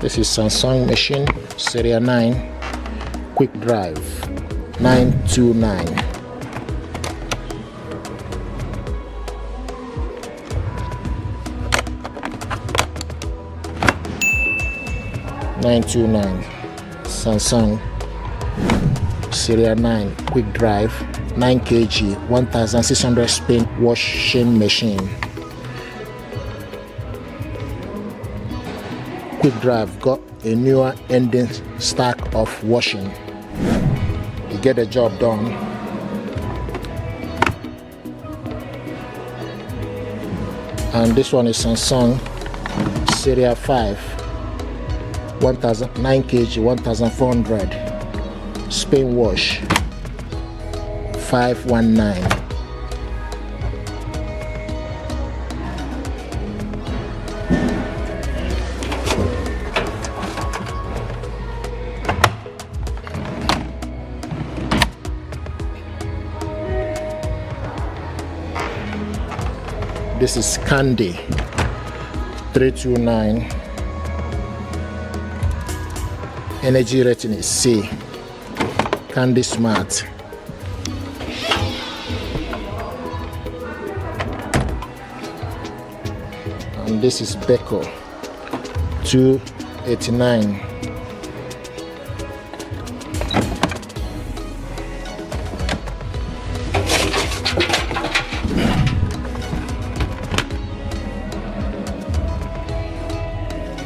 This is Samsung machine, serial 9, quick drive, 929. Samsung serial 9 quick drive 9 kg 1600 spin washing machine. Quick drive got a newer ending stack of washing. You get the job done. And this one is Samsung serial 5 9 kg 1400 spin wash 519. This is Candy 329. Energy rating is C. Candy Smart. And this is Beko 289.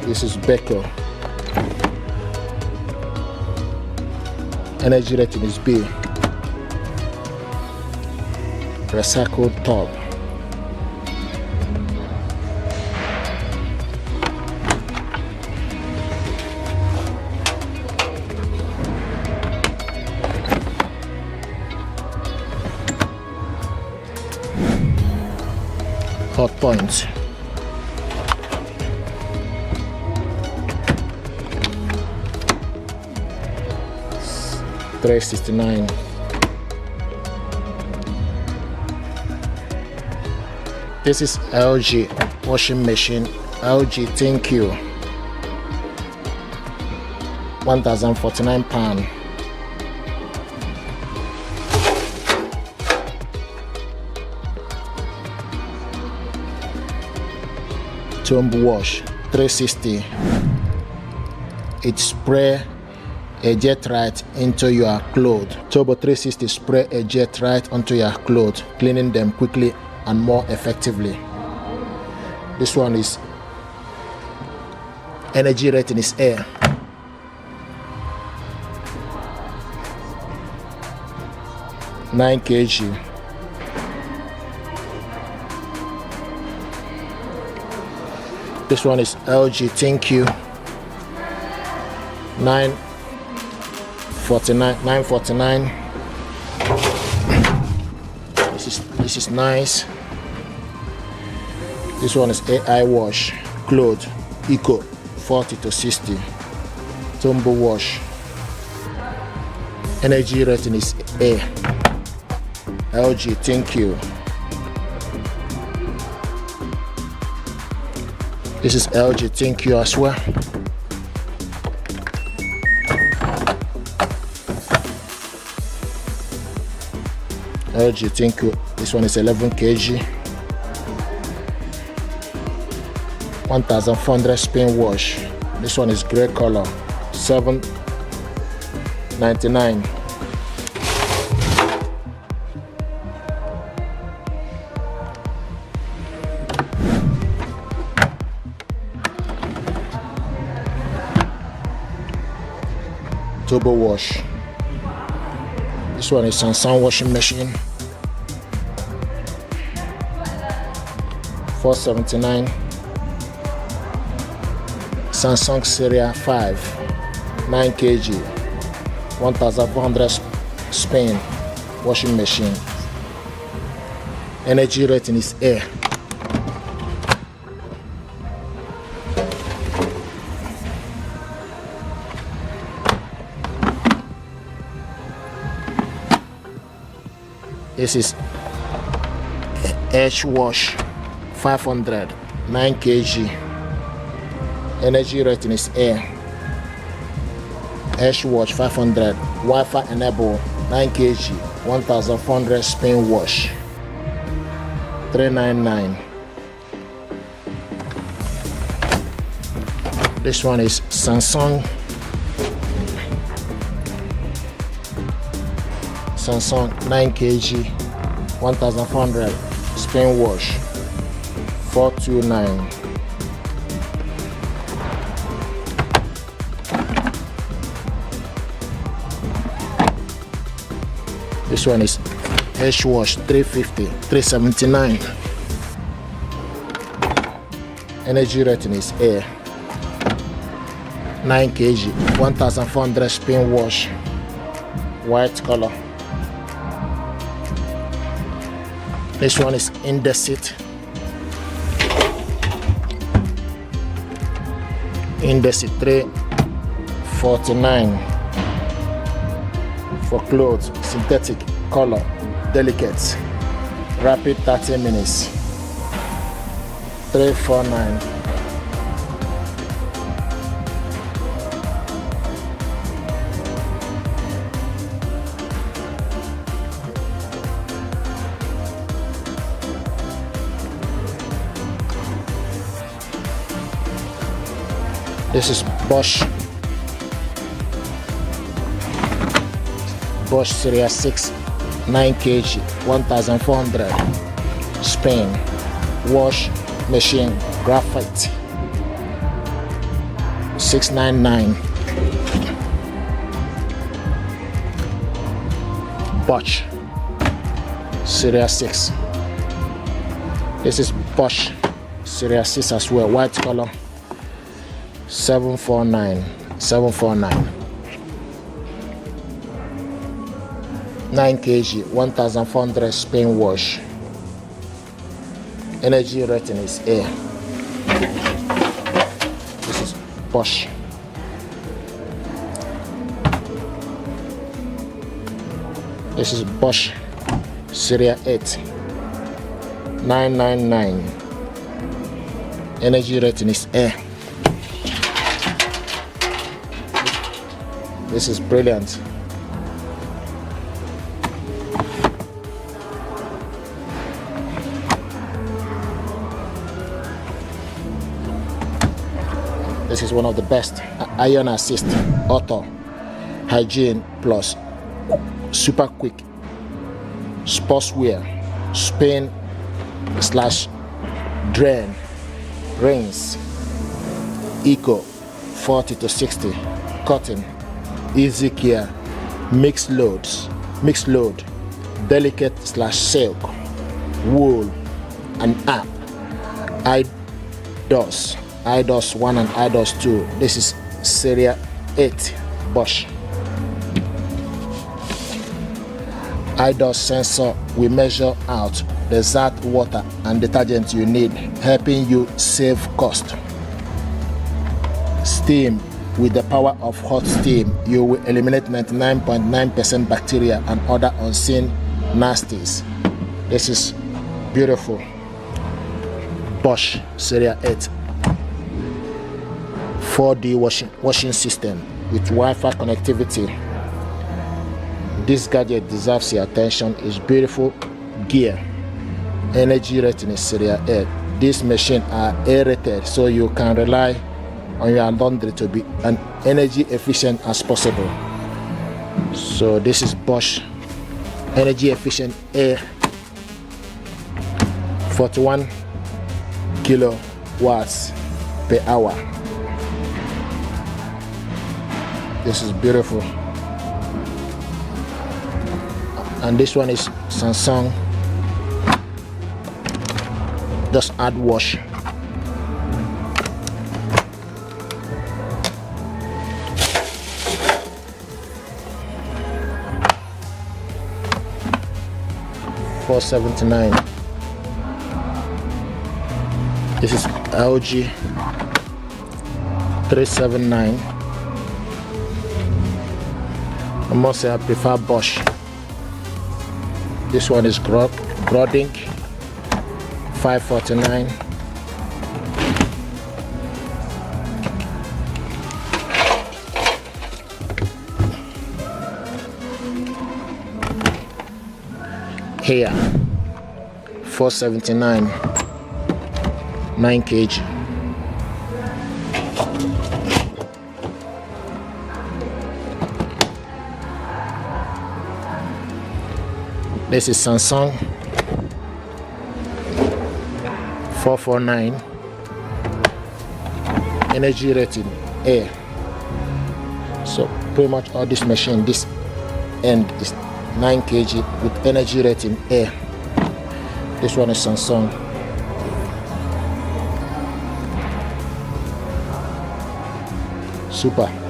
This is Beko. Energy rating is B. Recycled top. Hot point. $369. This is LG washing machine, LG Thank You, 1049 pound. Turbo wash 360. It spray a jet right into your clothes. Turbo 360 spray a jet right onto your clothes, cleaning them quickly and more effectively. This one is energy rating is A. $9 kg. This one is LG Thank You 949. This is nice. This one is AI wash clothes eco 40 to 60. Turbo wash. Energy rating is A. LG Thank You. This is LG Thank You as well. LG Thank You. This one is 11 kg. 1400 spin wash. This one is gray color. $7.99. Turbo wash. This one is Samsung washing machine, $479. Samsung Serial 5 9 kg 1400 spin washing machine. Energy rating is A. This is Edge Wash 500 9 kg Energy rating is A. Edge wash 500, Wi-Fi enable 9 kg, 1400 spin wash, 399. This one is Samsung 9 kg, 1400 spin wash, 429. This one is Edge wash 350, 379. Energy rating is A. 9 kg, 1400 spin wash, white color. This one is Indesit. Indesit 349. For clothes, synthetic, color, delicate, rapid 30 minutes, 349. This is Bosch Series 6, 9 kg, 1400 spin wash machine, graphite, 699. Bosch Series 6. This is Bosch Series 6 as well, white color, 749. 9 kg, 1400 spin wash. Energy rating is A. This is Bosch. This is Bosch Series 8, 999. Energy rating is A. This is brilliant. This is one of the best. Iron Assist Auto Hygiene Plus Super Quick Sportswear Spin / Drain Rinse Eco 40 to 60 Cotton Easy Care Mixed load Delicate / Silk Wool and App IDOS 1 and IDOS 2. This is Series 8 Bosch. IDOS sensor will measure out the exact water and detergent you need, helping you save cost. Steam. With the power of hot steam, you will eliminate 99.9% bacteria and other unseen nasties. This is beautiful. Bosch Series 8 4D washing system with Wi-Fi connectivity. This gadget deserves your attention. It's beautiful gear. Energy rating is Series 8. These machines are A-rated, so you can rely on your laundry to be as energy efficient as possible. So this is Bosch energy efficient A, 41 kilowatts per hour. This is beautiful. And this one is Samsung. Just add wash. $479. This is LG 379. I must say I prefer Bosch. This one is Groding 549. HAIER 479 9 kg. This is Samsung 449 energy rating air. So pretty much all this machine, this end is 9 kg with energy rating air. This one is Samsung. Super.